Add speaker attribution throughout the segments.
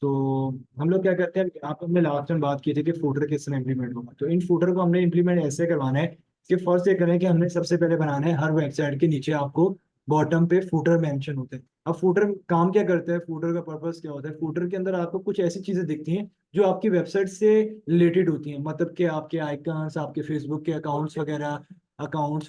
Speaker 1: तो हम लोग क्या करते हैं, आप हमने लास्ट टाइम बात की थी कि फूटर किस तरह इंप्लीमेंट होगा। तो इन फूटर को हमने इंप्लीमेंट ऐसे करवाना है कि फर्स्ट ये करें कि हमने सबसे पहले बनाना है हर वेबसाइट के नीचे आपको बॉटम पे फूटर मेंशन होते हैं। अब फूटर काम क्या करता है, फूटर का पर्पस क्या होता है, फूटर के अंदर आपको कुछ ऐसी चीजें दिखती हैं जो आपकी वेबसाइट से रिलेटेड होती हैं, मतलब कि आपके आइकन्स, आपके फेसबुक के अकाउंट्स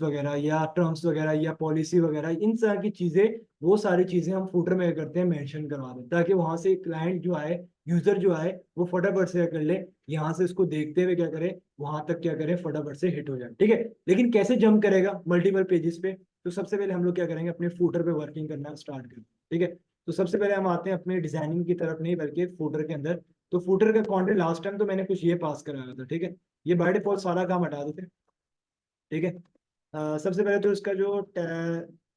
Speaker 1: वगैरह या टर्म्स वगैरह या पॉलिसी वगैरह, इन तरह की चीजें, वो सारी चीजें हम फूटर में क्या करते हैं, मेंशन करवा दें, ताकि वहां से क्लाइंट जो आए, यूजर जो आए, वो फटाफट से क्या कर ले, यहाँ से इसको देखते हुए क्या करे, वहां तक क्या करे, फटाफट से हिट हो जाए। ठीक है, लेकिन कैसे जंप करेगा मल्टीपल पेजेस पे? तो सबसे पहले हम लोग क्या करेंगे, अपने फूटर पे वर्किंग करना स्टार्ट करें। ठीक है, तो सबसे पहले हम आते हैं अपने डिजाइनिंग की तरफ, नहीं बल्कि फूटर के अंदर। तो फूटर का कंटेंट लास्ट टाइम तो मैंने कुछ ये पास कराया था। ठीक है, ये बाय डिफॉल्ट सारा काम हटा देते हैं। ठीक है, सबसे पहले तो इसका जो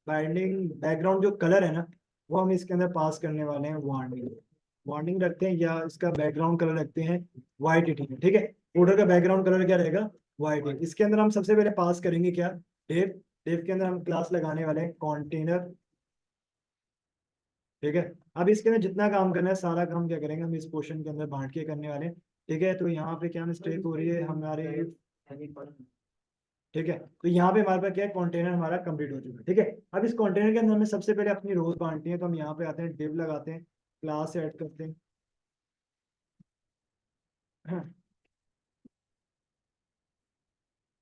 Speaker 1: बाइंडिंग बैकग्राउंड जो कलर है ना, वो हम इसके अंदर पास करने वाले हैं वार्निंग। वार्निंग रखते हैं या इसका बैकग्राउंड कलर रखते हैं वाइट ही, ठीक है। ठीक है, फूटर का बैकग्राउंड कलर क्या रहेगा, वाइट है। इसके अंदर हम सबसे पहले पास करेंगे क्या, डेव। डेव के अंदर हम क्लास लगाने वाले हैं कंटेनर। ठीक है, अब इसके अंदर जितना काम करना है सारा काम क्या करेंगे, हम इस पोर्शन के अंदर बांट के करने वाले हैं। ठीक है, तो यहाँ पे क्या मिस्टेक हो रही है हमारे, ठीक है, तो यहाँ पे हमारे पास क्या है, कंटेनर हमारा कंप्लीट हो चुका है। ठीक है, अब इस कंटेनर के अंदर हमें सबसे पहले अपनी रोज बांटनी है। तो हम यहाँ पे आते हैं, डिव लगाते हैं, क्लास ऐड करते हैं।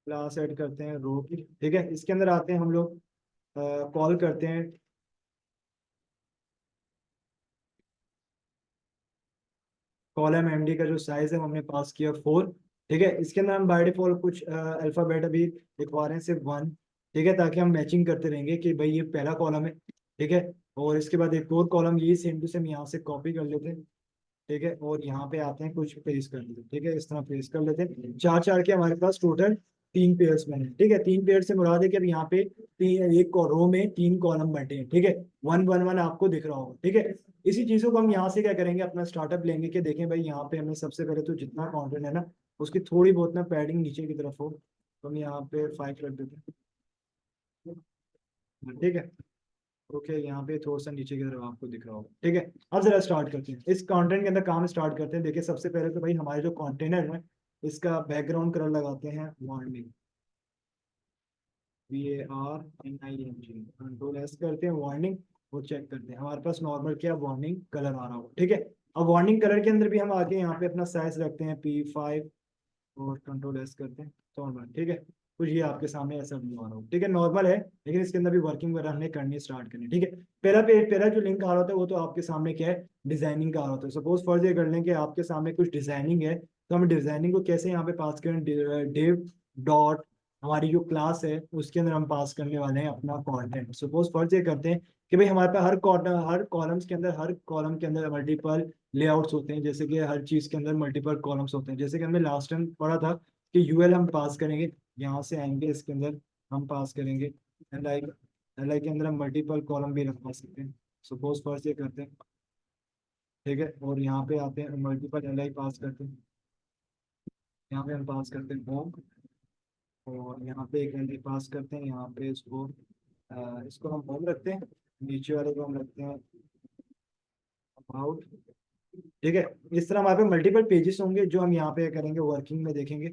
Speaker 1: क्लास ऐड करते हैं रो की। ठीक है, इसके अंदर आते हैं हम लोग, कॉल करते हैं, कॉलम एमडी का जो साइज है वो हमने पास किया 4। ठीक है, इसके अंदर हम बाय डिफॉल्ट कुछ अल्फाबेट अभी लिखवा रहे हैं, सिर्फ 1। ठीक है, ताकि हम मैचिंग करते रहेंगे कि भाई ये पहला कॉलम है। ठीक है, और इसके बाद एक और कॉलम ये सेम टू सेम यहाँ से कॉपी कर लेते हैं। ठीक है, और यहाँ पे आते हैं, कुछ पेस्ट कर लेते हैं। ठीक है, इस तरह पेस्ट कर लेते हैं, चार चार के हमारे पास टोटल 3 पेयर्स बने। ठीक है, 3 पेयर से मुराद है कि अब यहाँ पे एक रो में 3 कॉलम बटे हैं। ठीक है, 1 1 1 आपको दिख रहा होगा। ठीक है, इसी चीजों को हम यहाँ से क्या करेंगे, अपना स्टार्टअप लेंगे कि देखें भाई यहाँ पे हमें सबसे पहले तो जितना कंटेंट है ना, उसकी थोड़ी बहुत ना पैडिंग नीचे की तरफ हो। तो हम यहाँ पे 5 रख देते हैं। ठीक है, ओके, यहाँ पे थोड़ा सा नीचे की तरफ आपको दिख रहा होगा। ठीक है, अब जरा स्टार्ट करते हैं, इस कंटेंट के अंदर काम स्टार्ट करते हैं। देखिए, सबसे पहले तो भाई हमारे जो कंटेनर है, इसका बैकग्राउंड कलर लगाते हैं वार्निंग, WARNING, कंट्रोल एस करते हैं वार्निंग, वो चेक करते हैं हमारे पास नॉर्मल क्या वार्निंग कलर आ रहा होगा। ठीक है, अब वार्निंग कलर के अंदर भी हम आके यहाँ पे अपना साइज रखते हैं P5, और कंट्रोल एस करते हैं नॉर्मल। ठीक है, कुछ ये आपके सामने ऐसा व्यू आ रहा हो। ठीक है, नॉर्मल है, लेकिन इसके अंदर भी वर्किंग वगैरह हमने करनी स्टार्ट करनी। ठीक है, पहला जो लिंक आ रहा होता है वो तो आपके सामने क्या है, डिजाइनिंग का आ रहा होता है। सपोज फर्ज ये कर लें कि आपके सामने कुछ डिजाइनिंग है, तो हम डिजाइनिंग को कैसे यहाँ पे पास करें, डिव डॉट, हमारी जो क्लास है उसके अंदर हम पास करने वाले हैं अपना कंटेंट। सपोज फर्ज ये करते हैं कि भाई हमारे पास हर कॉलम्स के अंदर, हर कॉलम के अंदर मल्टीपल लेआउट्स होते हैं, जैसे कि हर चीज के अंदर मल्टीपल कॉलम्स होते हैं। जैसे कि हमने लास्ट टाइम पढ़ा था कि यूएल हम पास करेंगे, यहाँ से आएंगे, इसके अंदर हम पास करेंगे एल आई के अंदर हम मल्टीपल कॉलम भी रखवा सकते हैं। सपोज फर्स्ट ये करते हैं। ठीक है, और यहाँ पे आते हैं, मल्टीपल एल आई पास करते हैं, यहाँ पे हम पास करते हैं होम, और यहाँ पे एक एल आई पास करते हैं, यहाँ पे इसको हम होम रखते हैं, नीचे वाले को हम रखते हैं अबाउट। ठीक है, इस तरह हमारे पे मल्टीपल पेजेस होंगे जो हम यहाँ पे करेंगे, वर्किंग में देखेंगे।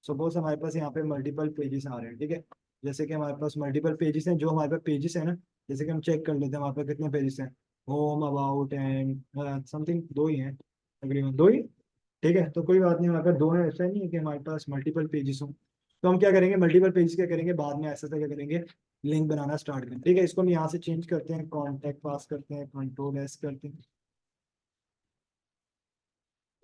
Speaker 1: सपोज हमारे पास यहाँ पे मल्टीपल पेजेस आ रहे हैं। ठीक है, जैसे कि हमारे पास मल्टीपल पेजेस हैं, जो हमारे पास पेजेस है ना, जैसे कि हम चेक कर लेते हैं हमारे पास कितने पेजेस हैं, होम, अबाउट एंड समथिंग, 2 ही हैं, तकरीबन 2 ही। ठीक है, तो कोई बात नहीं, हमारे पास 2 है, ऐसा नहीं है कि हमारे पास मल्टीपल पेजेस हों। तो हम क्या करेंगे, मल्टीपल पेजेस क्या करेंगे, बाद में ऐसा क्या करेंगे, लिंक बनाना स्टार्ट करेंगे। ठीक है, इसको हम यहाँ से चेंज करते हैं, कॉन्टेक्ट पास करते हैं, कंट्रोल एस करते हैं।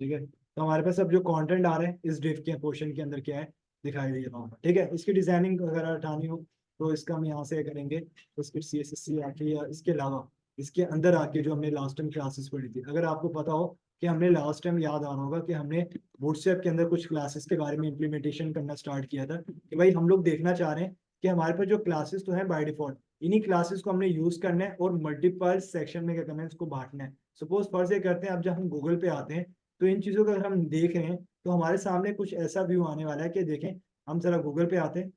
Speaker 1: ठीक है, तो हमारे पास अब जो कंटेंट आ रहे हैं इस डिव के पोर्शन के अंदर क्या है, दिखाई दे रहा होगा। ठीक है, इसकी डिजाइनिंग वगैरह हटानी हो तो इसका हम यहाँ से करेंगे, उसकी CSS आके या इसके अलावा इसके अंदर आके जो हमने लास्ट टाइम क्लासेस पढ़ी थी, अगर आपको पता हो कि हमने लास्ट टाइम, याद आ रहा होगा कि हमने बूटस्ट्रैप के अंदर कुछ क्लासेस के बारे में इंप्लीमेंटेशन करना स्टार्ट किया था कि भाई हम लोग देखना चाह रहे हैं कि हमारे पास जो क्लासेस तो हैं बाय डिफॉल्ट, इन्हीं क्लासेस को हमने यूज करना है और मल्टीपल सेक्शन में क्या करना है, इसको बांटना है। सपोज फर्ज ये करते हैं, अब जब हम गूगल पे आते हैं तो इन चीजों को अगर हम देख रहे हैं तो हमारे सामने कुछ ऐसा व्यू आने वाला है कि देखें, हम जरा गूगल पे आते हैं।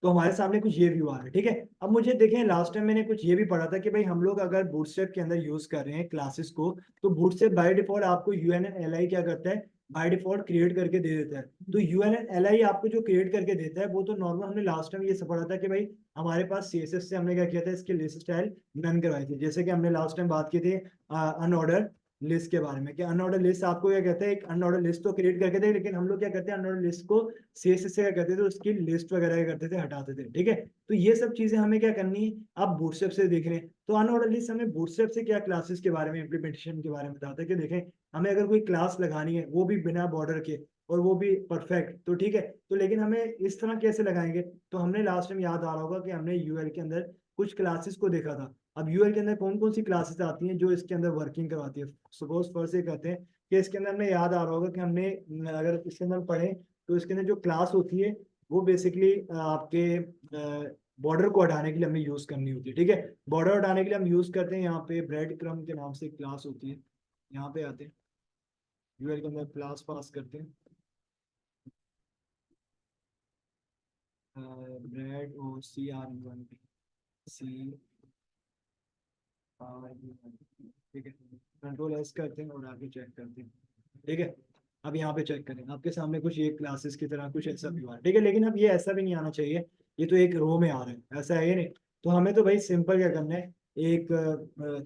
Speaker 1: तो हमारे सामने कुछ ये व्यू आ रहा है, ठीक है। अब मुझे देखें, लास्ट टाइम मैंने कुछ ये भी पढ़ा था कि भाई हम लोग अगर बूटस्ट्रैप के अंदर यूज कर रहे हैं क्लासेस को, तो बूटस्ट्रैप बाय डिफॉल्ट आपको यूएनएलआई क्या करता है, बाय डिफॉल्ट क्रिएट करके दे देता है। तो यूएनएलआई आपको जो क्रिएट करके देता है वो तो नॉर्मल, हमने लास्ट टाइम ये सब पढ़ा था कि भाई हमारे पास सीएसएस से हमने क्या किया था, इसके लिस्ट स्टाइल नन करवाई थी। जैसे कि हमने लास्ट टाइम बात की थी अनऑर्डर लिस्ट के बारे में, कि अनऑर्डर लिस्ट आपको क्या कहते हैं, एक अनऑर्डर लिस्ट तो क्रिएट करके थे, लेकिन हम लोग क्या करते हैं, अनऑर्डर लिस्ट को सीएसएस से क्या करते थे, उसकी लिस्ट वगैरह क्या करते थे, हटाते थे, ठीक है। तो ये सब चीजें हमें क्या करनी है, आप बूटस्ट्रैप से देख रहे हैं। तो अनऑर्डर लिस्ट हमें बूटस्ट्रैप से क्या क्लासेस के बारे में, इंप्लीमेंटेशन के बारे में बताता है कि देखें हमें अगर कोई क्लास लगानी है वो भी बिना बॉर्डर के और वो भी परफेक्ट, तो ठीक है। तो लेकिन हमें इस तरह कैसे लगाएंगे, तो हमने लास्ट टाइम याद आ रहा होगा कि हमने यूएल के अंदर कुछ क्लासेस को देखा था। अब यूएल के अंदर कौन कौन सी क्लासेस आती हैं जो इसके अंदर वर्किंग करवाती है। सपोज फर्स्ट ये कहते हैं कि इसके अंदर हमें याद आ रहा होगा कि हमने अगर इसके अंदर पढ़े तो इसके अंदर जो क्लास होती है वो बेसिकली आपके बॉर्डर को हटाने के लिए हमें यूज करनी होती है, ठीक है। बॉर्डर हटाने के लिए हम यूज करते हैं यहाँ पे ब्रेड क्रम के नाम से एक क्लास होती है। यहाँ पे आते हैं, यूएल के अंदर क्लास पास करते हैं ब्रेड और सी ठीक है। कंट्रोल एस करते हैं और आगे चेक करते हैं, ठीक है। अब यहाँ पे चेक करें, आपके सामने कुछ ये क्लासेस की तरह कुछ ऐसा भी हुआ है, ठीक है। लेकिन अब ये ऐसा भी नहीं आना चाहिए, ये तो एक रो में आ रहा है, ऐसा है ये नहीं। तो हमें तो भाई सिंपल क्या करना है, एक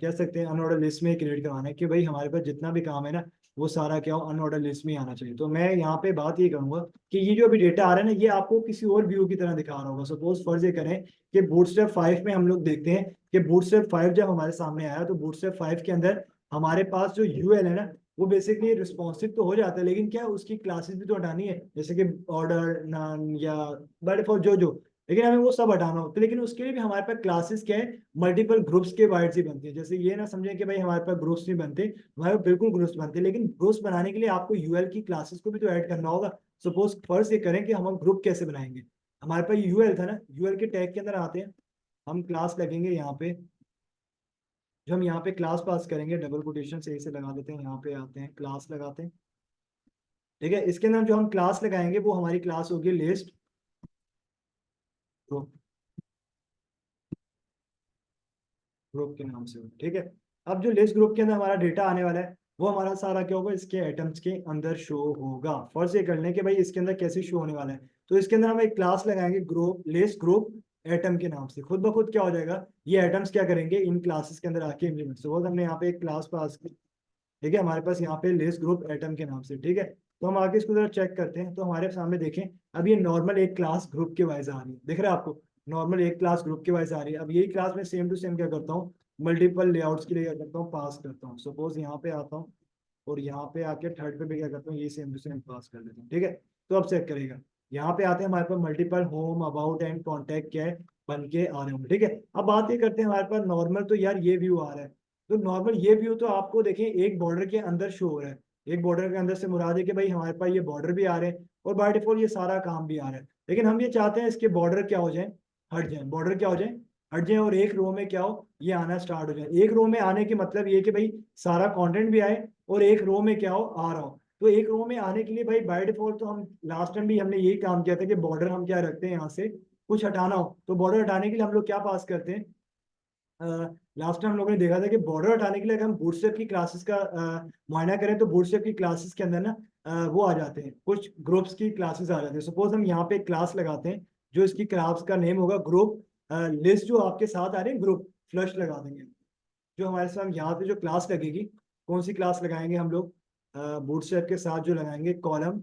Speaker 1: कह सकते हैं अनऑर्डर लिस्ट में क्रिएट करवाना है कि भाई हमारे पास जितना भी काम है ना वो सारा क्या हो, अनऑर्डर लिस्ट में ही आना चाहिए। तो मैं यहाँ पे बात ये करूंगा कि ये जो अभी डेटा आ रहा है ना, ये आपको किसी और व्यू की तरह दिखा रहा होगा। सपोज फर्ज ये करें कि बूटस्ट्रैप 5 में हम लोग देखते हैं कि बूटस्ट्रैप 5 जब हमारे सामने आया तो बूटस्ट्रैप 5 के अंदर हमारे पास जो यूएल है ना वो बेसिकली रिस्पॉन्सिव तो हो जाता है, लेकिन क्या उसकी क्लासेस भी तो हटानी है, जैसे कि ऑर्डर नन या बाय डिफॉल्ट जो जो, लेकिन हमें वो सब हटाना होता है। लेकिन उसके लिए भी हमारे पास क्लासेस क्या है, मल्टीपल ग्रुप्स के वाइड ही बनती है। जैसे ये ना समझें कि भाई हमारे पास ग्रुप्स नहीं बनते, हमारे पास बिल्कुल ग्रुप्स बनते हैं, लेकिन ग्रुप्स बनाने के लिए आपको यूएल की क्लासेस को भी तो ऐड करना होगा। सपोज फर्स्ट ये करें कि हम ग्रुप कैसे बनाएंगे, हमारे पास यूएल था ना, यूएल के टैग के अंदर आते हैं, हम क्लास लगेंगे यहाँ पे, जो हम यहाँ पे क्लास पास करेंगे, डबल कोटेशन सही से लगा देते हैं, यहाँ पे आते हैं क्लास लगाते हैं, ठीक है। इसके अंदर जो हम क्लास लगाएंगे वो हमारी क्लास होगी लिस्ट ग्रुप, ग्रुप के नाम से होगी, ठीक है। अब जो लिस्ट ग्रुप के अंदर हमारा डेटा आने वाला है वो हमारा सारा क्या होगा, इसके आइटम्स के अंदर शो होगा। फर्स्ट ये कर लें कि भाई इसके अंदर कैसे शो होने वाला है। तो इसके अंदर हम एक क्लास लगाएंगे ग्रुप, लिस्ट ग्रुप एटम के नाम से, खुद ब खुद क्या हो जाएगा, ये एटम्स क्या करेंगे इन क्लासेस के अंदर आके इम्प्लीमेंट। सपोज हमने यहाँ पे एक क्लास पास की, ठीक है, हमारे पास यहाँ पे लिस्ट ग्रुप एटम के नाम से, ठीक है। तो हम आगे इसको जरा चेक करते हैं, तो हमारे सामने देखें अब ये नॉर्मल एक क्लास ग्रुप के वाइज आ रही है, दिख रहा है आपको, नॉर्मल एक क्लास ग्रुप के वाइज आ रही है। अब यही क्लास में सेम टू सेम क्या करता हूँ, मल्टीपल लेआउट्स के लिए क्या करता हूँ, पास करता हूँ। सपोज यहाँ पे आता हूँ और यहाँ पे आके थर्ड पे भी क्या करता हूँ, ये सेम टू सेम पास कर देता हूँ, ठीक है। तो अब चेक करेगा, यहाँ पे आते हैं हमारे पास multiple home about and contact क्या है, बन के आ रहे होंगे, ठीक है। अब बात ये करते हैं हमारे पास नॉर्मल, तो यार ये व्यू आ रहा है। तो नॉर्मल ये व्यू तो आपको देखें एक बॉर्डर के अंदर शो हो रहा है, एक बॉर्डर के अंदर से मुराद है कि भाई हमारे पास ये बॉर्डर भी आ रहे हैं और बाय डिफॉल्ट ये सारा काम भी आ रहा है। लेकिन हम ये चाहते हैं इसके बॉर्डर क्या हो जाए, हट जाए, बॉर्डर क्या हो जाए, हट जाए, और एक रो में क्या हो, ये आना स्टार्ट हो जाए। एक रो में आने की मतलब ये कि भाई सारा कंटेंट भी आए और एक रो में क्या हो, आ रहा हो। तो एक रो में आने के लिए भाई बाय डिफॉल्ट तो हम लास्ट टाइम भी हमने यही काम किया था कि बॉर्डर हम क्या रखते हैं, यहाँ से कुछ हटाना हो तो बॉर्डर हटाने के लिए हम लोग क्या पास करते हैं, लास्ट टाइम हम लोगों ने देखा था कि बॉर्डर हटाने के लिए अगर हम बूटस्ट्रैप की क्लासेस का मुआयना करें तो बूटस्ट्रैप की क्लासेस के अंदर ना वो आ जाते हैं, कुछ ग्रुप्स की क्लासेस आ जाती है। सपोज हम यहाँ पे क्लास लगाते हैं, जो इसकी क्लास का नेम होगा ग्रुप, लिस्ट जो आपके साथ आ रहे हैं ग्रुप फ्लश लगा देंगे। जो हमारे साथ यहाँ पे जो क्लास लगेगी, कौन सी क्लास लगाएंगे हम लोग, बूटस्ट्रैप के साथ जो लगाएंगे कॉलम,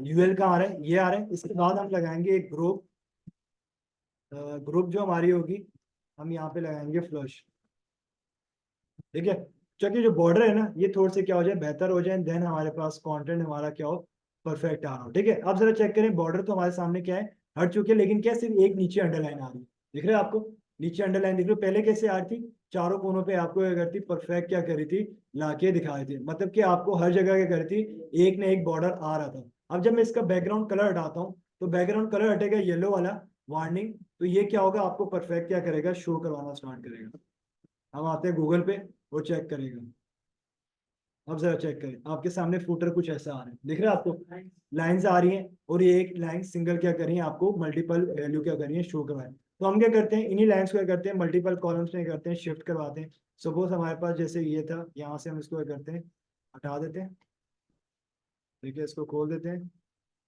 Speaker 1: यूएल का आ रहा है, ये आ रहा है। इसके बाद हम लगाएंगे एक ग्रुप, ग्रुप जो हमारी होगी हम यहाँ पे लगाएंगे फ्लश, ठीक है। क्योंकि जो बॉर्डर है ना ये थोड़े से क्या हो जाए, बेहतर हो जाए, देन हमारे पास कंटेंट हमारा क्या हो, परफेक्ट आ रहा हो, ठीक है। अब जरा चेक करें, बॉर्डर तो हमारे सामने क्या है, हट चुके हैं, लेकिन क्या सिर्फ एक नीचे अंडरलाइन आ रही है, दिख रहा है आपको, नीचे अंडरलाइन दिख रही है। पहले कैसे आ रही थी, चारों कोनों पे आपको क्या करती, परफेक्ट क्या करी थी, लाके दिखा रही थी, मतलब कि आपको हर जगह क्या करी थी, एक ना एक बॉर्डर आ रहा था। अब जब मैं इसका बैकग्राउंड कलर हटाता हूँ तो बैकग्राउंड कलर हटेगा येलो वाला, वार्निंग, तो ये क्या होगा, आपको परफेक्ट क्या करेगा, शो करवाना स्टार्ट करेगा। हम आते हैं गूगल पे, वो चेक करेगा। अब जरा चेक करें, आपके सामने फुटर कुछ ऐसा आ रहा है, दिख रहा है आपको? लाइंस आ रही हैं, और ये एक लाइन सिंगल क्या करी है, आपको मल्टीपल वैल्यू क्या करी है, शो करवाए। तो हम क्या करते हैं, इन्हीं लाइंस को क्या करते हैं, मल्टीपल कॉलम्स में करते हैं, शिफ्ट करवाते हैं। सपोज हमारे पास जैसे ये था, यहाँ से हम इसको क्या करते हैं, हटा देते हैं, ठीक है, इसको खोल देते हैं,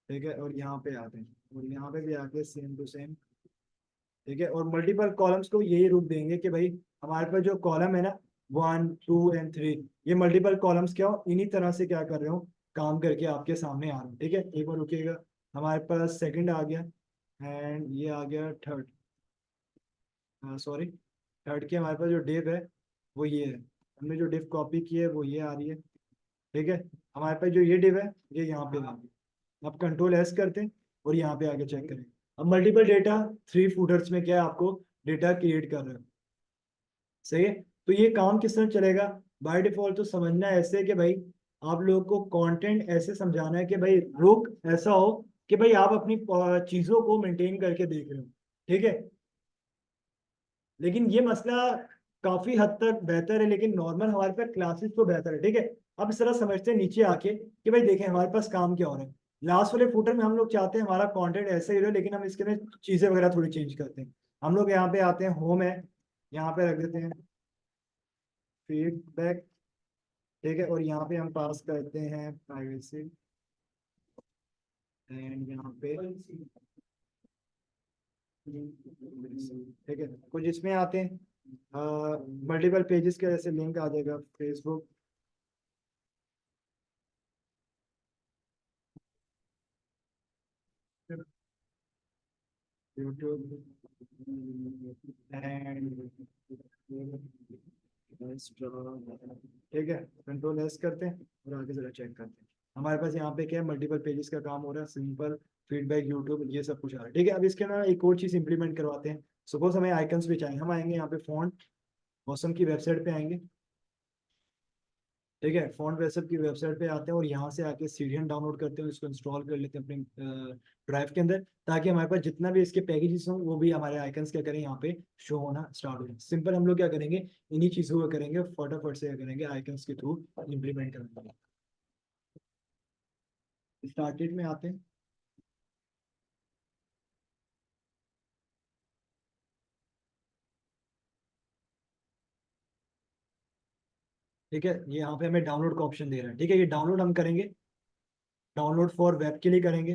Speaker 1: ठीक है, और यहाँ पे आते हैं, और यहाँ पे भी आके सेम टू सेम, ठीक है, और मल्टीपल कॉलम्स को यही रूप देंगे कि भाई हमारे पास जो कॉलम है ना, 1 2 एंड 3, ये मल्टीपल कॉलम्स क्या हो, इन्हीं तरह से क्या कर रहे हो, काम करके आपके सामने आ रहे हो। ठीक है, एक बार रुकिएगा, हमारे पास सेकंड आ गया, एंड ये आ गया थर्ड, सॉरी, थर्ड की हमारे पास जो डिव है वो ये है, हमने जो डिव कॉपी की है वो ये आ रही है। ठीक है, हमारे पास जो ये डिव है ये यहाँ पे आ गई। अब कंट्रोल एस करते हैं, और यहाँ पे आके चेक करें, अब मल्टीपल डेटा 3 फूटर्स में क्या है, आपको डेटा क्रिएट कर रहे हो। सही है, तो ये काम किस तरह चलेगा, बाय डिफॉल्ट तो समझना है ऐसे कि भाई आप लोगों को कंटेंट ऐसे समझाना है कि भाई रुक ऐसा हो कि भाई आप अपनी चीजों को मेंटेन करके देख रहे हो। ठीक है, लेकिन ये मसला काफी हद तक बेहतर है, लेकिन नॉर्मल हमारे पास क्लासेस तो बेहतर है। ठीक है, अब इस तरह समझते हैं नीचे आके कि भाई देखें हमारे पास काम क्या हो रहा है। लास्ट वाले फुटर में हम लोग चाहते हैं हमारा कंटेंट ऐसे ही रहे, लेकिन हम इसके अंदर चीजें वगैरह थोड़ी चेंज करते हैं। हम लोग यहाँ पे आते हैं, होम है, यहाँ पे रख देते हैं फीडबैक, ठीक है, और यहाँ पे हम पास करते हैं प्राइवेसी, एंड यहाँ पे ठीक है, कुछ इसमें आते हैं मल्टीपल पेजेस के जैसे लिंक आ जाएगा, फेसबुक, यूट्यूब, एंड ठीक है, कंट्रोल एस करते हैं, और आगे जरा चेक करते हैं, हमारे पास यहाँ पे क्या है, मल्टीपल पेजेस का काम हो रहा है, सिंपल फीडबैक यूट्यूब ये सब कुछ आ रहा है। ठीक है, अब इसके ना एक और चीज इंप्लीमेंट करवाते हैं। सपोज हमें आइकन्स भी चाहिए, हम आएंगे यहाँ पे फॉन्ट मौसम की वेबसाइट पे आएंगे, ठीक है, फॉन्ट वेबसाइट की वेबसाइट पे आते हैं, और यहाँ से आके सीडियन डाउनलोड करते हैं, उसको इंस्टॉल कर लेते हैं अपने ड्राइव के अंदर, ताकि हमारे पास जितना भी इसके पैकेजेस हों वो भी हमारे आइकन्स क्या करें, यहाँ पे शो होना स्टार्ट हो जाए। सिंपल हम लोग क्या करेंगे, इन्हीं चीज़ों को करेंगे, फटाफट से क्या करेंगे, आइकन्स के थ्रू इम्प्लीमेंट करेंगे। स्टार्टेड में आते हैं, ठीक है, ये यहाँ पे हमें डाउनलोड का ऑप्शन दे रहा है। ठीक है, ये डाउनलोड हम करेंगे, डाउनलोड फॉर वेब के लिए करेंगे,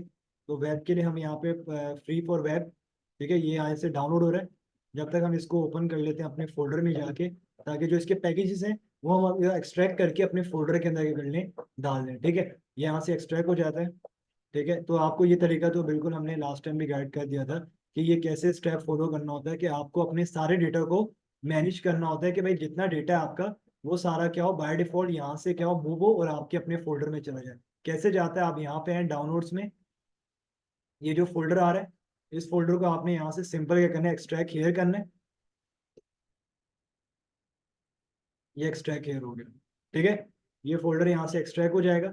Speaker 1: तो वेब के लिए हम यहाँ पे फ्री फॉर वेब, ठीक है, ये यहाँ से डाउनलोड हो रहा है। जब तक हम इसको ओपन कर लेते हैं अपने फोल्डर में जाके, ताकि जो इसके पैकेजेस हैं वो हम एक्सट्रैक्ट करके अपने फोल्डर के अंदर क्या कर लें, डाल दें। ठीक है, ये यहाँ से एक्सट्रैक्ट हो जाता है। ठीक है, तो आपको ये तरीका तो बिल्कुल हमने लास्ट टाइम भी गाइड कर दिया था कि ये कैसे स्टेप फॉलो करना होता है, कि आपको अपने सारे डेटा को मैनेज करना होता है, कि भाई जितना डेटा है आपका वो सारा क्या हो, बाय डिफॉल्ट यहाँ से क्या हो, मूव हो और आपके अपने फोल्डर में चला जाए। कैसे जाता है, आप यहाँ पे हैं डाउनलोड्स में, ये जो फोल्डर आ रहा है, इस फोल्डर को आपने यहाँ से सिंपल क्या करना है, एक्सट्रैक्ट हेयर करना है, ये एक्सट्रैक्ट हेयर हो गया। ठीक है, ये फोल्डर यहाँ से एक्सट्रैक्ट हो जाएगा,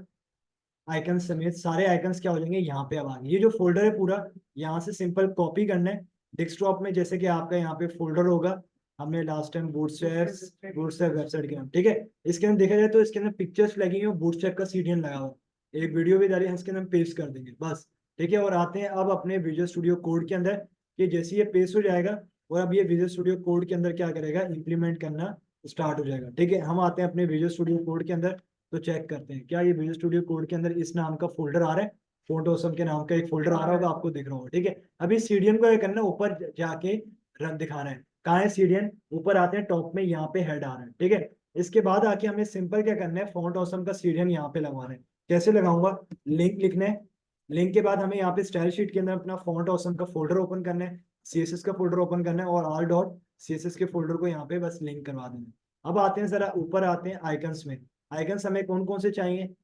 Speaker 1: आइकन समेत सारे आइकन्स क्या हो जाएंगे यहाँ पे। अब आगे ये जो फोल्डर है पूरा, यहाँ से सिंपल कॉपी करना है डेस्कटॉप में, जैसे कि आपका यहाँ पे फोल्डर होगा, हमने last time bootstrap bootstrap website के नाम, ठीक है, इसके अंदर देखा जाए तो इसके अंदर पिक्चर्स लगी हुई, बूटस्ट्रैप का सीडीएन लगा हुआ है, एक वीडियो भी डाली है, इसके अंदर पेस्ट कर देंगे बस। ठीक है, और आते हैं अब अपने विजुअल स्टूडियो कोड के अंदर, कि जैसे ये पेस्ट हो जाएगा, और अब ये विजुअल स्टूडियो कोड के अंदर क्या करेगा, इंप्लीमेंट करना स्टार्ट हो जाएगा। ठीक है, हम आते हैं अपने विजुअल स्टूडियो कोड के अंदर, तो चेक करते हैं क्या ये विजुअल स्टूडियो कोड के अंदर इस नाम का फोल्डर आ रहा है, फोटो ऑसम के नाम का एक फोल्डर आ रहा होगा, आपको दिख रहा होगा। ठीक है, अभी सीडीएन को क्या करना है, ऊपर जाके रन दिखाना है, कहाँ है सीडीएन, ऊपर आते हैं टॉप में, यहाँ पे हेड आ रहा है। ठीक है, इसके बाद आके हमें सिंपल क्या करना है, फॉन्ट ऑसम का सीडीएन यहाँ पे लगवाना है। कैसे लगाऊंगा, लिंक लिखना है, लिंक के बाद हमें यहाँ पे स्टाइल शीट के अंदर अपना फॉन्ट ऑसम का फोल्डर ओपन करना है, सीएसएस का फोल्डर ओपन करना है, और ऑल डॉट सीएसएस के फोल्डर को यहाँ पे बस लिंक करवा देना है। अब आते हैं जरा ऊपर आते हैं आइकन्स में, आइकन्स हमें कौन कौन से चाहिए,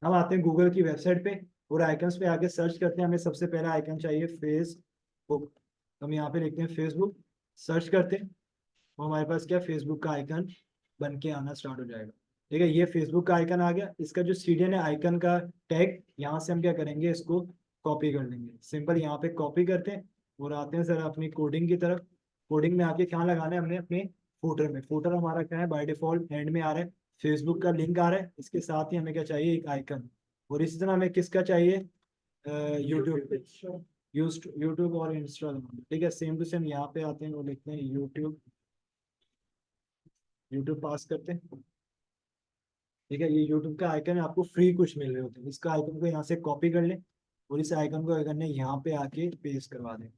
Speaker 1: हम आते हैं गूगल की वेबसाइट पे, और आइकन्स पे आके सर्च करते हैं, हमें सबसे पहला आइकन चाहिए फेसबुक, हम यहाँ पे लिखते हैं फेसबुक, सर्च करते हैं, और हमारे पास क्या फेसबुक का आइकन बन के आना स्टार्ट हो जाएगा। ठीक है, ये फेसबुक का आइकन आ गया, इसका जो सीडीएन है आइकन का टैग, यहाँ से हम क्या करेंगे, इसको कॉपी कर लेंगे, सिंपल यहाँ पे कॉपी करते हैं, और आते हैं सर अपनी कोडिंग की तरफ। कोडिंग में आके कहाँ लगाना है, हमने अपने फूटर में, फूटर हमारा क्या है बाय डिफॉल्ट एंड में आ रहा है, फेसबुक का लिंक आ रहा है, इसके साथ ही हमें क्या चाहिए, एक आइकन। और इसी तरह हमें किसका चाहिए, यूट्यूब, यूट्यूब और इंस्टाग्राम। ठीक है, सेम टू सेम यहाँ पे आते हैं और लिखते हैं यूट्यूब, यूट्यूब पास करते हैं। ठीक है, ये यूट्यूब का आइकन है, आपको फ्री कुछ मिल रहे होते हैं, इसका आइकन को यहाँ से कॉपी कर लें और इस आइकन को आइकन ने यहाँ पे आके पेस्ट करवा दें।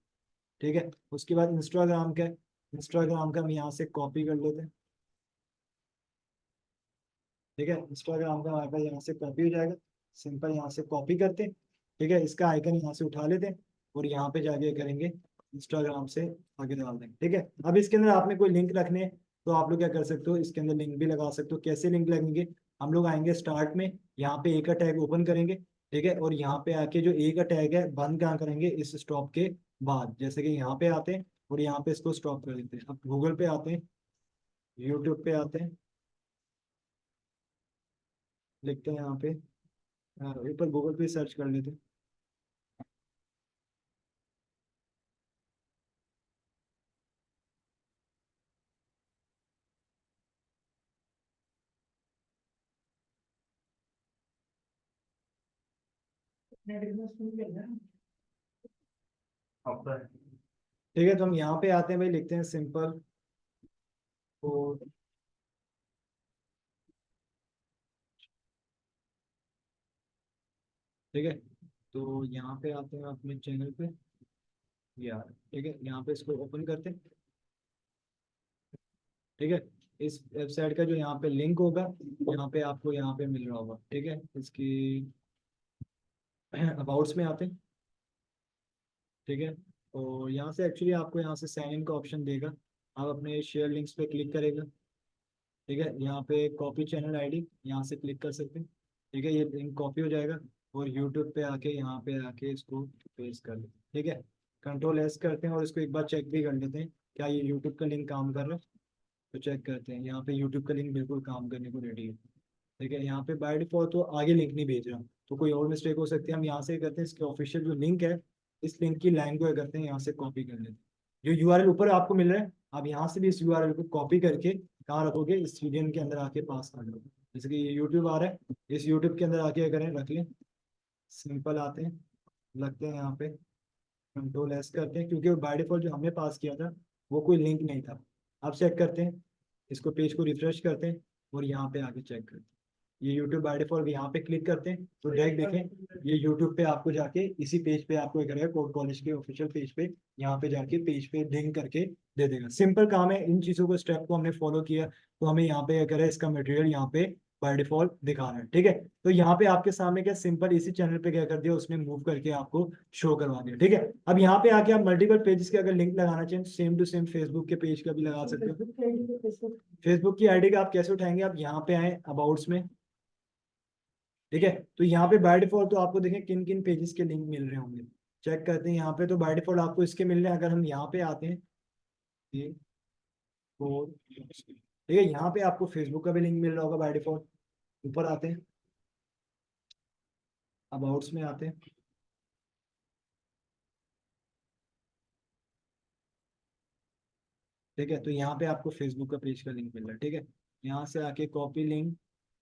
Speaker 1: ठीक है, उसके बाद इंस्टाग्राम का, इंस्टाग्राम का हम यहाँ से कॉपी कर लेते हैं। ठीक है, इंस्टाग्राम का हमारे पास यहाँ से कॉपी हो जाएगा, सिंपल यहाँ से कॉपी करते हैं। ठीक है, इसका आइकन यहाँ से उठा लेते हैं और यहाँ पे जाके करेंगे इंस्टाग्राम से आगे डाल देंगे। ठीक है, अब इसके अंदर आपने कोई लिंक रखने हैं तो आप लोग क्या कर सकते हो, इसके अंदर लिंक भी लगा सकते हो। कैसे लिंक लगेंगे, हम लोग आएंगे स्टार्ट में, यहाँ पे ए का टैग ओपन करेंगे। ठीक है, और यहाँ पे आके जो ए का टैग है बंद कहाँ करेंगे, इस स्टॉप के बाद, जैसे कि यहाँ पे आते हैं और यहाँ पे इसको स्टॉप कर देते हैं। अब गूगल पे आते हैं, यूट्यूब पे आते हैं, लिखते हैं यहाँ पे, ऊपर गूगल पे सर्च कर लेते हैं। ठीक है, तो हम यहाँ पे आते हैं भाई, लिखते हैं सिंपल कोड। ठीक है, तो यहाँ पे आते हैं अपने चैनल पे यार। ठीक है, यहाँ पे इसको ओपन करते हैं। ठीक है, इस वेबसाइट का जो यहाँ पे लिंक होगा, यहाँ पे आपको यहाँ पे मिल रहा होगा। ठीक है, इसकी अबाउट्स में आते हैं। ठीक है, और यहाँ से एक्चुअली आपको यहाँ से साइन इन का ऑप्शन देगा, आप अपने शेयर लिंक्स पे क्लिक करेगा। ठीक है, यहाँ पे कॉपी चैनल आईडी यहाँ से क्लिक कर सकते हैं। ठीक है, ये लिंक कॉपी हो जाएगा और यूट्यूब पे आके यहाँ पे आके इसको पेस्ट कर लेते हैं। ठीक है, कंट्रोल एस करते हैं और इसको एक बार चेक भी कर लेते हैं क्या ये यूट्यूब का लिंक काम कर रहा है। तो चेक करते हैं, यहाँ पे यूट्यूब का लिंक बिल्कुल काम करने को रेडी है। ठीक है, यहाँ पे बाय डिफॉल्ट तो आगे लिंक नहीं भेज रहा, तो कोई और मिस्टेक हो सकती है। हम यहाँ से करते हैं, इसके ऑफिशियल जो लिंक है, इस लिंक की लाइन को करते हैं यहाँ से कॉपी कर लेते हैं। जो यूआरएल ऊपर आपको मिल रहा है, आप यहाँ से भी इस यूआरएल को कॉपी करके कहाँ रखोगे, इस मीडियम के अंदर आके पास कर लो। जैसे कि ये यूट्यूब आ रहा है, इस यूट्यूब के अंदर आके करें, रख लें। सिंपल आते हैं, लगते हैं यहाँ पे, कंट्रोल एस करते हैं, क्योंकि बाय डिफॉल्ट जो हमने पास किया था वो कोई लिंक नहीं था। अब चेक करते हैं, इसको पेज को रिफ्रेश करते हैं और यहाँ पे आके चेक करते हैं। ये यूट्यूब बाय डिफॉल्ट यहाँ पे क्लिक करते हैं तो डायरेक्ट देखें, ये यूट्यूब पे आपको जाके इसी पेज पे आपको करेगा, कोड कॉलेज के ऑफिशियल पेज पे, यहाँ पे जाके पेज पे लिंक करके दे देगा। सिंपल काम है, इन चीज़ों को स्टेप को हमने फॉलो किया तो हमें यहाँ पे क्या करें, इसका मटेरियल यहाँ पे बाय डिफॉल्ट दिखा रहा है। ठीक है, तो यहाँ पे आपके सामने क्या सिंपल इसी चैनल पे क्या कर दिया उसने, मूव करके आपको शो करवा दिया। ठीक है, अब यहाँ पे आके आप मल्टीपल पेजेस के अगर लिंक लगाना चाहें, सेम टू सेम फेसबुक के पेज का भी लगा सकते हो। फेसबुक की आईडी का आप कैसे उठाएंगे, आप यहाँ पे आए अबाउट्स में। ठीक है, तो यहाँ पे बाय डिफॉल्ट तो आपको देखें किन किन पेजेस के लिंक मिल रहे होंगे, चेक करते हैं। यहाँ पे तो बाय डिफॉल्ट आपको इसके मिल रहे हैं। अगर हम यहाँ पे आते हैं, ये फोर, ठीक है, यहाँ पे आपको फेसबुक का भी लिंक मिल रहा होगा बाय डिफॉल्ट। ऊपर आते हैं, अबाउट्स में आते हैं। ठीक है, तो यहाँ पे आपको फेसबुक का पेज का लिंक मिल रहा है। ठीक है, यहाँ से आके कॉपी लिंक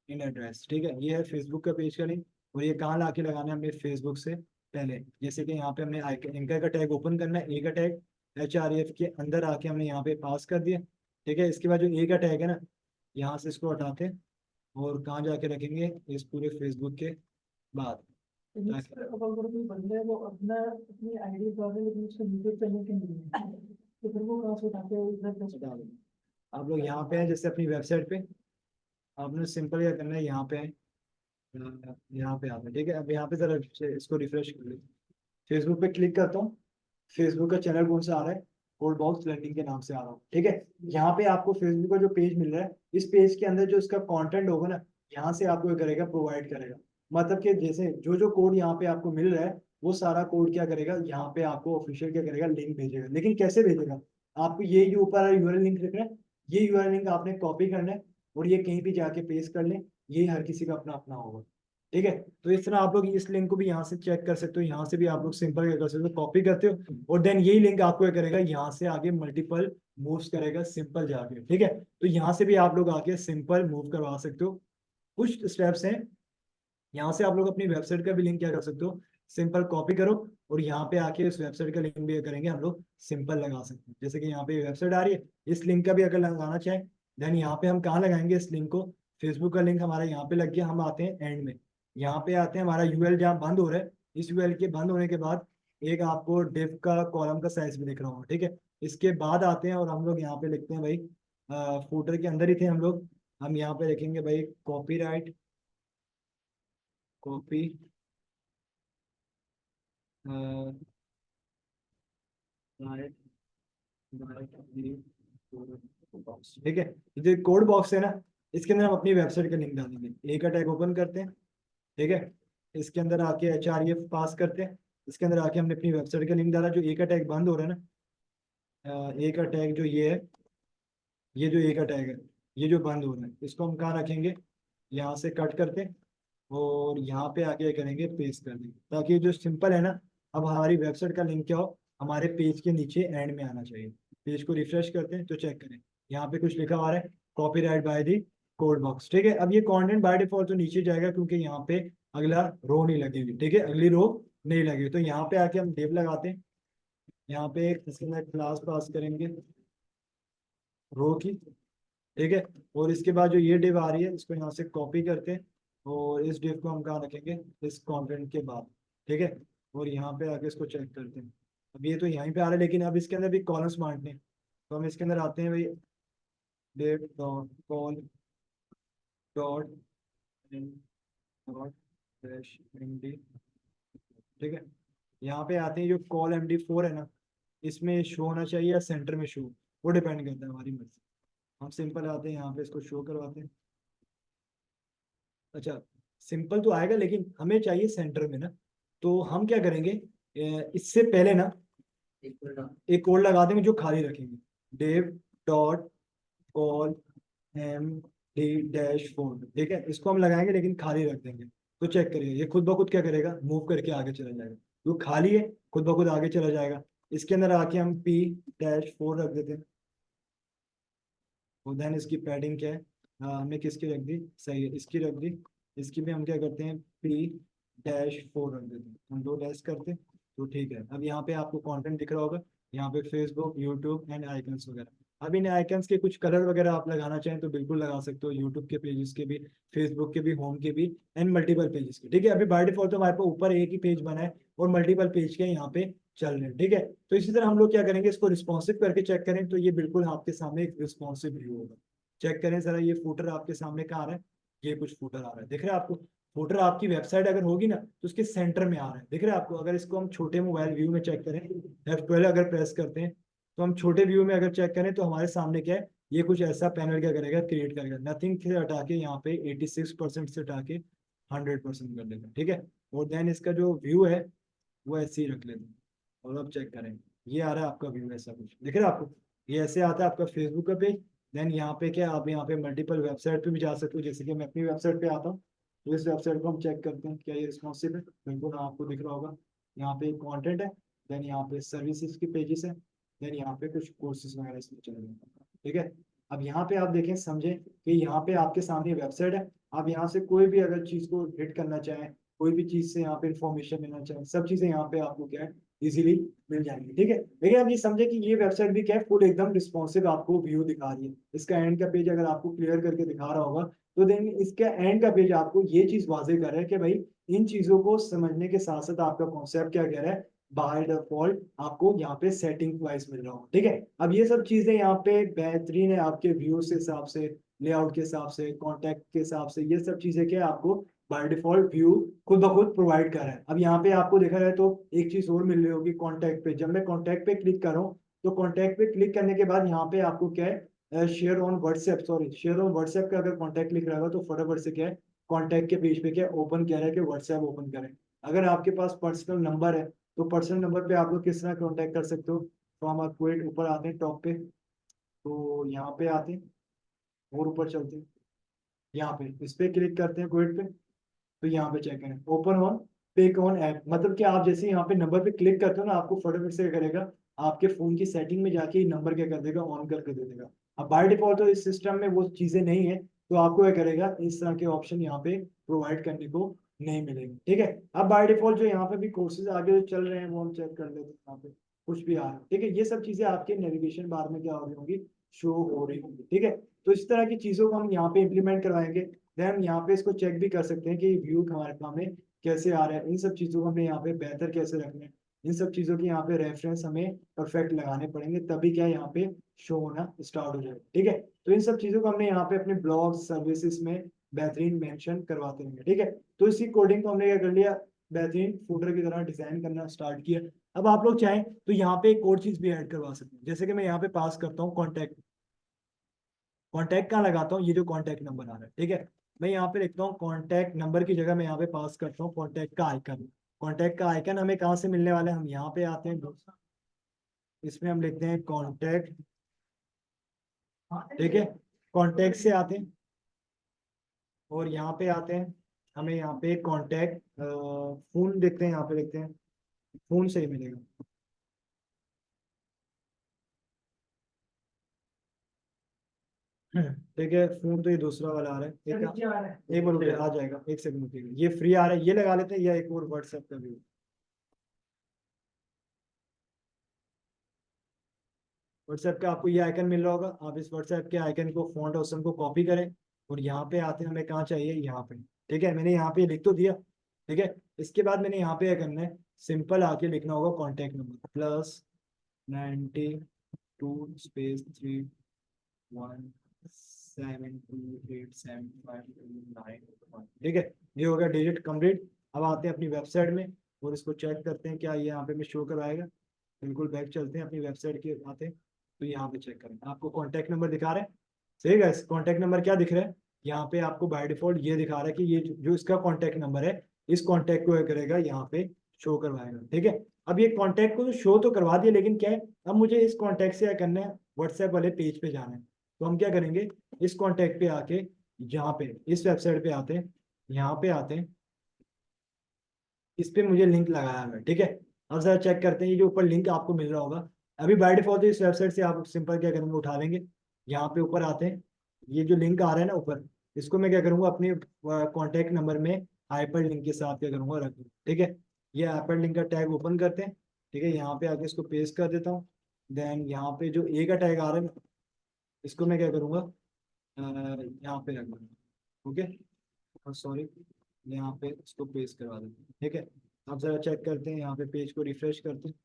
Speaker 1: इन एड्रेस। ठीक है, ये है फेसबुक का पेज का लिंक, और ये कहाँ लाके लगाना है हमें, फेसबुक से पहले। जैसे कि यहाँ पे हमने एंकर का टैग ओपन करना है, ए का टैग HREF के अंदर आके हमने यहाँ पे पास कर दिया। ठीक है, इसके बाद जो ए का टैग है ना, यहाँ से इसको हटाते हैं और कहाँ जाके रखेंगे, इस पूरे फेसबुक के बाद। अब अगर कोई बंदा है वो अपना अपनी आईडी डाले लेकिन उसको यूट्यूब चैनल के नहीं है, तो फिर वो कहाँ से उठाते हैं, इधर कैसे डालें। आप लोग यहाँ पे हैं, जैसे अपनी वेबसाइट पे आपने सिंपल क्या करना है, यहाँ पे आए, यहाँ पे आते हैं। ठीक है, अब यहाँ पे जरा इसको रिफ्रेश कर लेते हैं, फेसबुक पे क्लिक करता हूँ। फेसबुक का चैनल कौन सा आ रहा है, कोल्ड बॉक्स लर्निंग के नाम से आ रहा हूँ। ठीक है, यहाँ पे आपको फेसबुक का जो पेज मिल रहा है, इस पेज के अंदर जो इसका कंटेंट होगा ना, यहाँ से आपको ये करेगा, प्रोवाइड करेगा। मतलब कि जैसे जो जो कोड यहाँ पे आपको मिल रहा है, वो सारा कोड क्या करेगा, यहाँ पे आपको ऑफिशियल क्या करेगा, लिंक भेजेगा। लेकिन कैसे भेजेगा, आपको ये जो ऊपर यूआरएल लिंक दिख रहा है, ये यूआरएल लिंक आपने कॉपी करना है और ये कहीं भी जाके पेस्ट कर लें। ये हर किसी का अपना अपना होगा। ठीक है, तो इस तरह आप लोग इस लिंक को भी यहाँ से चेक कर सकते हो, यहाँ से भी आप लोग सिंपल क्या कर सकते हो, कॉपी करते हो और देन यही लिंक आपको क्या करेगा, यहाँ से आगे मल्टीपल मूव्स करेगा सिंपल जाके, ठीक है। तो यहाँ से भी आप लोग आके सिंपल मूव करवा सकते हो। कुछ स्टेप्स हैं, यहाँ से आप लोग अपनी वेबसाइट का भी लिंक क्या कर सकते हो, सिंपल कॉपी करो और यहाँ पे आके इस वेबसाइट का लिंक भी करेंगे हम लोग सिंपल लगा सकते हैं। जैसे कि यहाँ पे वेबसाइट आ रही है, इस लिंक का भी अगर लगाना चाहें देन यहाँ पे हम कहाँ लगाएंगे इस लिंक को, फेसबुक का लिंक हमारा यहाँ पे लग गया, हम आते हैं एंड में, यहाँ पे आते हैं हमारा यूएल जहाँ बंद हो रहा है, इस यूएल के बंद होने के बाद एक आपको डिव का कॉलम का साइज भी दिख रहा होगा, ठीक है। इसके बाद आते हैं और हम लोग यहाँ पे लिखते हैं भाई, फूटर के अंदर ही थे हम लोग, हम यहाँ पे लिखेंगे भाई कॉपीराइट, कॉपी राइट, बॉक्स, ठीक है। ये जो कोड बॉक्स है ना, इसके अंदर हम अपनी वेबसाइट का लिंक डालेंगे। एक टैग ओपन करते हैं, ठीक है। इसके अंदर आके HREF पास करते हैं, इसके अंदर आके हमने अपनी वेबसाइट का लिंक डाला। जो एक टैग बंद हो रहा है ना, एक टैग जो ये है, ये जो एक टैग है, ये जो बंद हो रहा है, इसको हम कहाँ रखेंगे, यहाँ से कट करते हैं और यहाँ पे आके करेंगे पेस्ट कर देंगे, ताकि जो सिंपल है ना, अब हमारी वेबसाइट का लिंक क्या हो, हमारे पेज के नीचे एंड में आना चाहिए। पेज को रिफ्रेश करते हैं तो चेक करें, यहाँ पे कुछ लिखा हुआ है copyright by the code box, ठीक है। अब ये कंटेंट बाय डिफॉल्ट तो नीचे जाएगा क्योंकि यहाँ पे अगला रो नहीं लगेगी, ठीक है, अगली रो नहीं लगेगी। तो यहाँ पे आके हम डिव लगाते हैं, यहाँ पे इसके अंदर क्लास पास करेंगे रो की, ठीक है। और इसके बाद जो ये डिव आ रही है इसको यहाँ से कॉपी करते हैं और इस डिव को हम कहाँ रखेंगे, इस कंटेंट के बाद, ठीक है। और यहाँ पे आके इसको चेक करते हैं, अब ये तो यहीं पे आ रहा है लेकिन अब इसके अंदर भी कॉलम्स बांटने हैं। तो हम इसके अंदर आते हैं भाई, div dot call dot dot dash MD, ठीक है। यहाँ पे आते हैं, जो कॉल MD4 है ना, इसमें शो होना चाहिए या सेंटर में शो, वो डिपेंड करता है हमारी मर्जी। हम सिंपल आते हैं यहाँ पे इसको शो करवाते हैं। अच्छा, सिंपल तो आएगा लेकिन हमें चाहिए सेंटर में ना, तो हम क्या करेंगे, इससे पहले ना एक कोड लगा देंगे जो खाली रखेंगे, डेव डॉट कॉल MD-4, ठीक है। इसको हम लगाएंगे लेकिन खाली रख देंगे, तो चेक करिए ये खुद ब खुद क्या करेगा, मूव करके आगे चला जाएगा। जो खाली है खुद ब खुद आगे चला जाएगा। इसके अंदर आके हम P-4 रख देते हैं, और देन इसकी पैडिंग क्या है, हमने किसकी रख दी, सही है इसकी रख दी। इसकी भी हम क्या करते हैं, P-4 रख देते हैं, हम दो डैश करते हैं तो ठीक है। अब यहाँ पे आपको कंटेंट दिख रहा होगा, यहाँ पे फेसबुक, यूट्यूब एंड आइकन्स वगैरह। अब इन आइकन्स के कुछ कलर वगैरह आप लगाना चाहें तो बिल्कुल लगा सकते हो, यूट्यूब के पेजेस के भी, फेसबुक के भी, होम के भी एंड मल्टीपल पेजेस के, ठीक है। अभी बाय डिफॉल्ट तो हमारे पास ऊपर एक ही पेज बना है और मल्टीपल पेज के यहाँ पे चल रहे हैं, ठीक है। तो इसी तरह हम लोग क्या करेंगे, इसको रिस्पॉन्सिव करके चेक करें तो ये बिल्कुल आपके सामने एक रिस्पॉन्सिव व्यू होगा। चेक करें जरा, ये फूटर आपके सामने कहाँ आ रहा है, ये कुछ फूटर आ रहा है, दिख रहा है आपको। फूटर आपकी वेबसाइट अगर होगी ना तो उसके सेंटर में आ रहा है, दिख रहा है आपको। अगर इसको हम छोटे मोबाइल व्यू में चेक करें, F12 अगर प्रेस करते हैं, तो हम छोटे व्यू में अगर चेक करें तो हमारे सामने क्या है, ये कुछ ऐसा पैनल क्या करेगा, क्रिएट करेगा, नथिंग से हटा के यहाँ पे 86% से हटा के 100% कर देगा, ठीक है। और देन इसका जो व्यू है वो ऐसे ही रख लेते हैं और अब चेक करें, ये आ रहा है आपका व्यू, ऐसा कुछ दिख रहा है आपको। ये ऐसे आता है आपका फेसबुक का पेज। देन यहाँ पे क्या, आप यहाँ पे मल्टीपल वेबसाइट पे भी जा सकते हो, जैसे कि मैं अपनी वेबसाइट पे आता हूँ, तो इस वेबसाइट को हम चेक करते हैं क्या ये रिस्पॉन्सिव है, बिल्कुल आपको दिख रहा होगा। यहाँ पे कंटेंट है, देन यहाँ पे सर्विसेज की पेजेस है, देन यहाँ पे कुछ कोर्सेज वगैरह इसमें चल रहे हैं, ठीक है। अब यहाँ पे आप देखें समझें कि यहाँ पे आपके सामने वेबसाइट है, आप यहाँ से कोई भी अगर चीज को हिट करना चाहें, कोई भी चीज से यहाँ पे इंफॉर्मेशन लेना चाहें, सब चीजें यहाँ पे आपको क्या है, इजीली मिल जाएंगी, ठीक है। लेकिन आप ये समझे कि ये वेबसाइट भी क्या है, फुल एकदम रिस्पॉन्सिव आपको व्यू दिखा रही है। इसका एंड का पेज अगर आपको क्लियर करके दिखा रहा होगा तो देन इसका एंड का पेज आपको ये चीज वाजे कर रहा है कि भाई इन चीजों को समझने के साथ साथ आपका कॉन्सेप्ट क्या कह रहा है, बाय डिफॉल्ट आपको यहाँ पे सेटिंग वाइज मिल रहा हो, ठीक है। अब ये सब चीजें यहाँ पे बेहतरीन है आपके व्यूज के हिसाब से, लेआउट के हिसाब से, कॉन्टेक्ट के हिसाब से, ये सब चीजें क्या है आपको बाय डिफॉल्ट व्यू खुद ब खुद प्रोवाइड कर रहा है। अब यहाँ पे आपको देखा जाए तो एक चीज और मिल रही होगी कॉन्टैक्ट पे, जब मैं कॉन्टैक्ट पे क्लिक कर रहा हूँ तो कॉन्टैक्ट पे क्लिक करने के बाद यहाँ पे आपको क्या है, share on WhatsApp, sorry share on WhatsApp का अगर कॉन्टैक्ट लिख रहा होगा तो फटाफट से क्या है, कॉन्टैक्ट के पेज पे क्या ओपन किया है कि व्हाट्सएप ओपन करें। अगर आपके पास पर्सनल नंबर है तो पर्सनल नंबर पे आप लोग किस तरह कॉन्टैक्ट कर सकते हो, तो हम आपको ऊपर आते हैं टॉप पे, तो यहाँ पे आते हैं और ऊपर चलते हैं, यहाँ पे इस पे क्लिक करते हैं क्विट पे, तो यहाँ पे चेक करें open on pick on app, मतलब कि आप जैसे यहाँ पे नंबर पे क्लिक करते हो ना आपको फटाफट से क्या करेगा, आपके फोन की सेटिंग में जाके नंबर क्या कर देगा, ऑन करके दे देगा। अब बाय डिफॉल्ट तो इस सिस्टम में वो चीजें नहीं है, तो आपको क्या करेगा, इस तरह के ऑप्शन यहाँ पे प्रोवाइड करने को नहीं मिलेंगे, ठीक है। अब बाय डिफॉल्ट जो यहाँ पे भी कोर्सेज आगे जो चल रहे हैं वो हम चेक कर लेते हैं, यहाँ पे कुछ भी आ रहा है, ठीक है। ये सब चीजें आपके नेविगेशन बार में क्या हो रही होंगी, शो हो रही होंगी, ठीक है। तो इस तरह की चीजों को हम यहाँ पे इम्प्लीमेंट करवाएंगे। देन हम यहाँ पे इसको चेक भी कर सकते हैं कि व्यू हमारे काम में कैसे आ रहा है, इन सब चीजों को हमें यहाँ पे बेहतर कैसे रखना है, इन सब चीजों की यहाँ पे रेफरेंस हमें परफेक्ट लगाने पड़ेंगे, तभी क्या यहाँ पे शो होना स्टार्ट हो जाएगा, ठीक है। तो इन सब चीजों को हमने यहाँ पे अपने ब्लॉग सर्विसेज में बेहतरीन मेंशन करवाते रहेंगे, ठीक है। तो इसी कोडिंग को हमने क्या कर लिया, बेहतरीन फूटर की तरह डिजाइन करना स्टार्ट किया। अब आप लोग चाहें तो यहाँ पे एक और चीज भी ऐड करवा सकते हैं, जैसे कि मैं यहाँ पे पास करता हूँ कॉन्टैक्ट। कॉन्टैक्ट कहाँ लगाता हूँ, ये जो कॉन्टैक्ट नंबर आ रहा है, ठीक है। मैं यहाँ पे लिखता हूँ कॉन्टैक्ट नंबर की जगह मैं यहाँ पे पास करता हूँ कॉन्टैक्ट का आइकन। कॉन्टैक्ट का आइकन हमें कहाँ से मिलने वाला है, हम यहाँ पे आते हैं, इसमें हम लिखते हैं कॉन्टैक्ट, ठीक है। कॉन्टैक्ट से आते हैं और यहाँ पे आते हैं, हमें यहाँ पे कॉन्टैक्ट फोन देखते हैं, यहाँ पे लिखते हैं फोन से ही मिलेगा। ठीक है, फोन तो ये दूसरा वाला आ रहा है, एक बार रुकिए, आ जाएगा, एक सेकंड रुकिएगा, ये फ्री आ रहा है, ये लगा लेते हैं, या एक और व्हाट्सएप का भी। व्हाट्सएप का आपको ये आइकन मिल रहा होगा, आप इस व्हाट्सएप के आइकन को फॉन्ट ऑप्शन को कॉपी करें और यहाँ पे आते हैं, हमें कहाँ चाहिए, यहाँ पे, ठीक है। मैंने यहाँ पे लिख तो दिया, ठीक है। इसके बाद मैंने यहाँ पे क्या करना है, सिंपल आके लिखना होगा कॉन्टैक्ट नंबर +92 2 3 1 7 2 8 7 5 9, ठीक है। ये हो गया डिजिट कंप्लीट। अब आते हैं अपनी वेबसाइट में और इसको चेक करते हैं क्या ये यहाँ पे भी शो करवाएगा। बिल्कुल बैक चलते हैं अपनी वेबसाइट के, आते हैं तो यहाँ पे चेक करें, आपको कॉन्टैक्ट नंबर दिखा रहे हैं, सही है। कॉन्टैक्ट नंबर क्या दिख रहा है, यहाँ पे आपको बाय डिफॉल्ट ये दिखा रहा है कि ये जो इसका कॉन्टैक्ट नंबर है, इस कॉन्टैक्ट को क्या करेगा, यहाँ पे शो करवाएगा, ठीक है। अब ये कॉन्टैक्ट को तो शो तो करवा दिया, लेकिन क्या है, अब मुझे इस कॉन्टैक्ट से क्या करना है, व्हाट्सएप वाले पेज पे जाना है। तो हम क्या करेंगे, इस कॉन्टैक्ट पे आके, यहाँ पे इस वेबसाइट पे आते हैं, यहाँ पे आते हैं, इस पे मुझे लिंक लगाया हुआ है, ठीक है। अब जरा चेक करते हैं, ये जो ऊपर लिंक आपको मिल रहा होगा, अभी बाय डिफॉल्ट इस वेबसाइट से आप सिंपल क्या करेंगे, उठा लेंगे, यहाँ पे ऊपर आते हैं, ये जो लिंक आ रहा है ना ऊपर, इसको मैं क्या करूंगा, अपने कॉन्टैक्ट नंबर में हाइपर लिंक के साथ क्या करूंगा, रख दूँ, ठीक है। ये हाइपर लिंक का टैग ओपन करते हैं, ठीक है। यहाँ पे आके इसको पेस्ट कर देता हूँ। देन यहाँ पे जो ए का टैग आ रहा है ना, इसको मैं क्या करूंगा, यहाँ पे रख दूंगा, ओके, सॉरी, यहाँ पे इसको पेस्ट करवा देते हैं, ठीक है। अब जरा चेक करते हैं, यहाँ पे पेज को रिफ्रेश करते हैं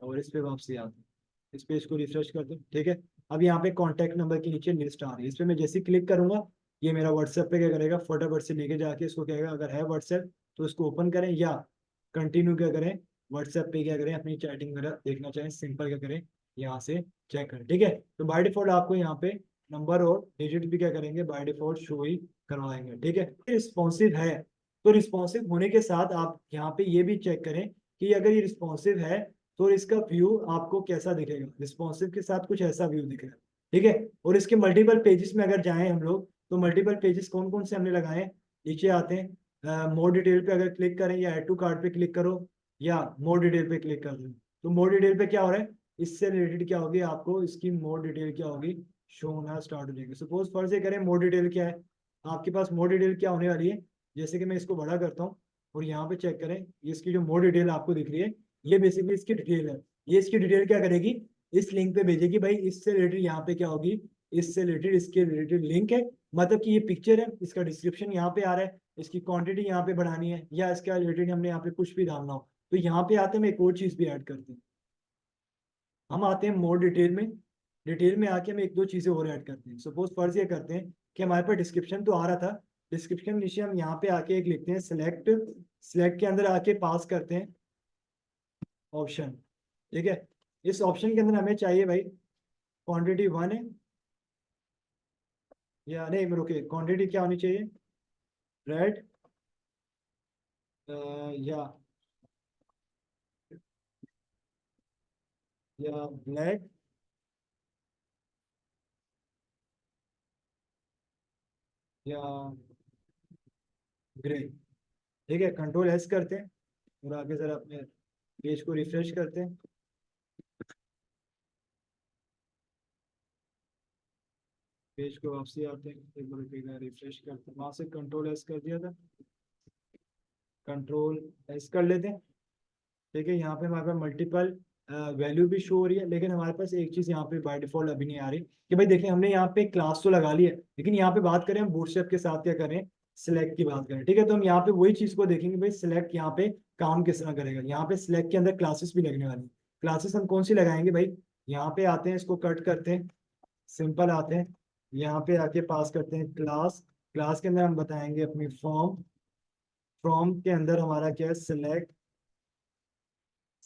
Speaker 1: और इस पे वापसी आते हैं, इस पेज को रिफ्रेश करते हैं, ठीक है। अब यहाँ पे कॉन्टैक्ट नंबर के नीचे लिस्ट आ रही है, इस पे मैं जैसे क्लिक करूंगा, ये मेरा व्हाट्सएप पे क्या करेगा, फटाफट से लेके जाके इसको कहेगा, अगर है व्हाट्सएप तो इसको ओपन करें, या कंटिन्यू क्या करें, व्हाट्सएप पे क्या करें, अपनी चैटिंग वगैरह देखना चाहें, सिंपल क्या करें, यहाँ से चेक करें, ठीक है। तो बाय डिफॉल्ट आपको यहाँ पे नंबर और डिजिट भी क्या करेंगे, बाय डिफॉल्ट शो ही करवाएंगे, ठीक है। रिस्पॉन्सिव है, तो रिस्पॉन्सिव होने के साथ आप यहाँ पे ये भी चेक करें कि अगर ये रिस्पॉन्सिव है तो इसका व्यू आपको कैसा दिखेगा, रिस्पॉन्सिव के साथ कुछ ऐसा व्यू दिख रहा है, ठीक है। और इसके मल्टीपल पेजेस में अगर जाएं हम लोग, तो मल्टीपल पेजेस कौन कौन से हमने लगाए हैं, नीचे आते हैं, मोर डिटेल पे अगर क्लिक करें, या ऐड टू कार्ट पे क्लिक करो, या मोर डिटेल पे क्लिक कर दो, तो मोर डिटेल पे क्या हो रहा है, इससे रिलेटेड क्या होगी, आपको इसकी मोर डिटेल क्या होगी, शो होना स्टार्ट हो जाएगी। सपोज फर्ज ये करें, मोर डिटेल क्या है, आपके पास मोर डिटेल क्या होने वाली है, जैसे कि मैं इसको बड़ा करता हूँ और यहाँ पे चेक करें, इसकी जो मोर डिटेल आपको दिख रही है, ये बेसिकली इसकी डिटेल है। ये इसकी डिटेल क्या करेगी, इस लिंक पे भेजेगी, भाई इससे रिलेटेड यहाँ पे क्या होगी, इससे रिलेटेड इसके रिलेटेड लिंक है, मतलब कि ये पिक्चर है, इसका डिस्क्रिप्शन यहाँ पे आ रहा है, इसकी क्वांटिटी यहाँ पे बढ़ानी है, या इसका रिलेटेड हमने यहाँ पे कुछ भी डालना हो, तो यहाँ पे आते हैं, हम एक और चीज भी ऐड करते हैं, हम आते हैं मोर डिटेल में। डिटेल में आके हम एक दो चीजें और ऐड करते हैं। सपोज फर्ज ये करते हैं कि हमारे पास डिस्क्रिप्शन तो आ रहा था, डिस्क्रिप्शन नीचे हम यहाँ पे आके एक लिखते हैं सिलेक्ट, सिलेक्ट के अंदर आके पास करते हैं ऑप्शन, ठीक है। इस ऑप्शन के अंदर हमें चाहिए भाई क्वांटिटी 1 है, या नहीं रुके, क्वांटिटी क्या होनी चाहिए, रेड, या ब्लैक, या ग्रे, ठीक है। कंट्रोल एस करते हैं और आगे जरा अपने पेज को रिफ्रेश करते हैं, पेज को वापसी आते हैं, एक बार रिफ्रेश करते हैं, वहां से कंट्रोल एस कर दिया था, कंट्रोल एस कर लेते हैं। ठीक है, यहाँ पे हमारे पास मल्टीपल वैल्यू भी शो हो रही है, लेकिन हमारे पास एक चीज यहाँ पे बाय डिफॉल्ट अभी नहीं आ रही कि भाई देखिए हमने यहाँ पे क्लास तो लगा ली है, लेकिन यहाँ पे बात करें हम बूटस्ट्रैप के साथ क्या करें, सिलेक्ट की बात करें। ठीक है, तो हम यहाँ पे वही चीज को देखेंगे भाई सिलेक्ट यहाँ पे काम किस तरह करेगा। यहाँ पे सिलेक्ट के अंदर क्लासेस भी लगने वाली, क्लासेस हम कौन सी लगाएंगे भाई, यहाँ पे आते हैं, इसको कट करते हैं, सिंपल आते हैं, यहाँ पे आके पास करते हैं क्लास, क्लास के अंदर हम बताएंगे अपनी फॉर्म, फॉर्म के अंदर हमारा क्या है सिलेक्ट,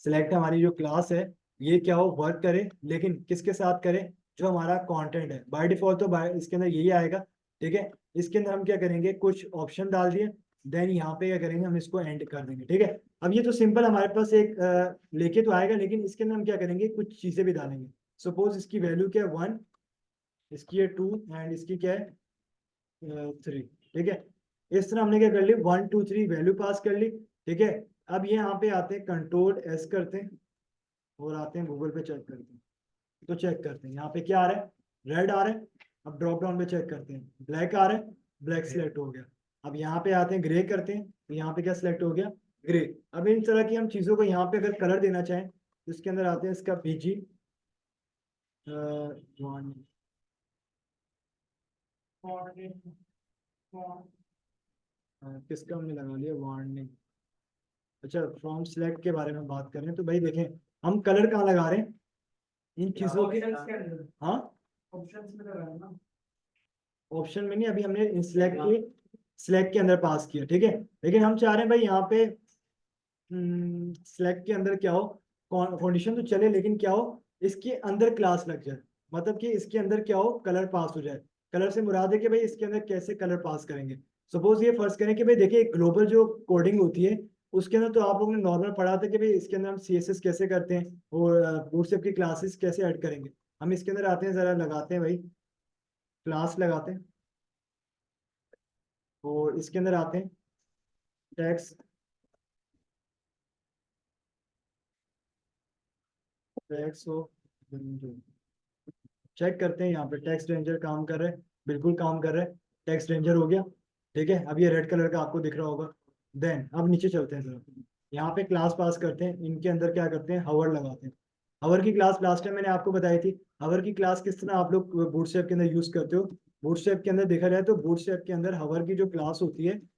Speaker 1: सिलेक्ट हमारी जो क्लास है ये क्या हो वर्क करे, लेकिन किसके साथ करे, जो हमारा कंटेंट है बाय डिफॉल्ट तो बाय इसके अंदर यही आएगा। ठीक है, इसके अंदर हम क्या करेंगे कुछ ऑप्शन डाल दिए, देन यहाँ पे क्या करेंगे हम इसको एंड कर देंगे। ठीक है, अब ये तो सिंपल हमारे पास एक लेके तो आएगा, लेकिन इसके अंदर हम क्या करेंगे कुछ चीजें भी डालेंगे। सपोज इसकी वैल्यू क्या है 1, इसकी है 2 एंड इसकी क्या है 3। ठीक है, इस तरह हमने क्या कर ली 1 2 3 वैल्यू पास कर ली। ठीक है, अब ये यहाँ पे आते हैं कंट्रोल एस करते हैं और आते हैं गूगल पे चेक करते हैं, तो चेक करते हैं यहाँ पे क्या आ रहा है, रेड आ रहा है। अब ड्रॉप डाउन पे चेक करते हैं, ब्लैक आ रहा है, ब्लैक सिलेक्ट हो गया। अब यहाँ पे आते हैं ग्रे करते हैं, तो यहाँ पे क्या सिलेक्ट हो गया, ग्रे। अब इन तरह की हम चीजों को यहाँ पे अगर कलर देना चाहें तो इसके अंदर आते हैं, इसका बीजी किसका हमने लगा लिया वार्निंग। अच्छा, फ्रॉम सिलेक्ट के बारे में बात करें तो भाई देखें हम कलर कहाँ लगा रहे हैं इन चीजों के, हाँ ऑप्शन में लगा रहे हैं ना, ऑप्शन में नहीं, अभी हमने सिलेक्ट के, सिलेक्ट के अंदर पास किया। ठीक है, लेकिन हम चाह रहे हैं भाई यहाँ पे सिलेक्ट के अंदर क्या हो, कंडीशन तो चले लेकिन क्या हो इसके अंदर क्लास लग जाए, मतलब कि इसके अंदर क्या हो कलर पास हो जाए। कलर से मुराद है कि भाई इसके अंदर कैसे कलर पास करेंगे। सपोज ये फर्ज करें कि भाई देखिए ग्लोबल जो कोडिंग होती है उसके अंदर तो आप लोगों ने नॉर्मल पढ़ा था कि भाई इसके अंदर हम CSS कैसे करते हैं और बूटस्ट्रैप की क्लासेस कैसे ऐड करेंगे। हम इसके अंदर आते हैं, जरा लगाते हैं भाई, क्लास लगाते हैं और इसके अंदर आते हैं टैक्स, टैक्स हो, चेक करते हैं यहाँ पे टेक्स्ट रेंजर काम कर रहा है, बिल्कुल काम कर रहा है, टेक्स्ट रेंजर हो गया। ठीक है, अब ये रेड कलर का आपको दिख रहा होगा। देन अब नीचे चलते हैं जरा, यहाँ पे क्लास पास करते हैं, इनके अंदर क्या करते हैं हवर लगाते हैं। हवर की क्लास लास्ट टाइम मैंने आपको बताई थी, हवर की क्लास किस तरह आप लोग बूटस्ट्रैप के अंदर यूज करते हो। बूटस्ट्रैप के अंदर देखा जाए तो बूटस्ट्रैप के अंदर हवर की जो क्लास होती है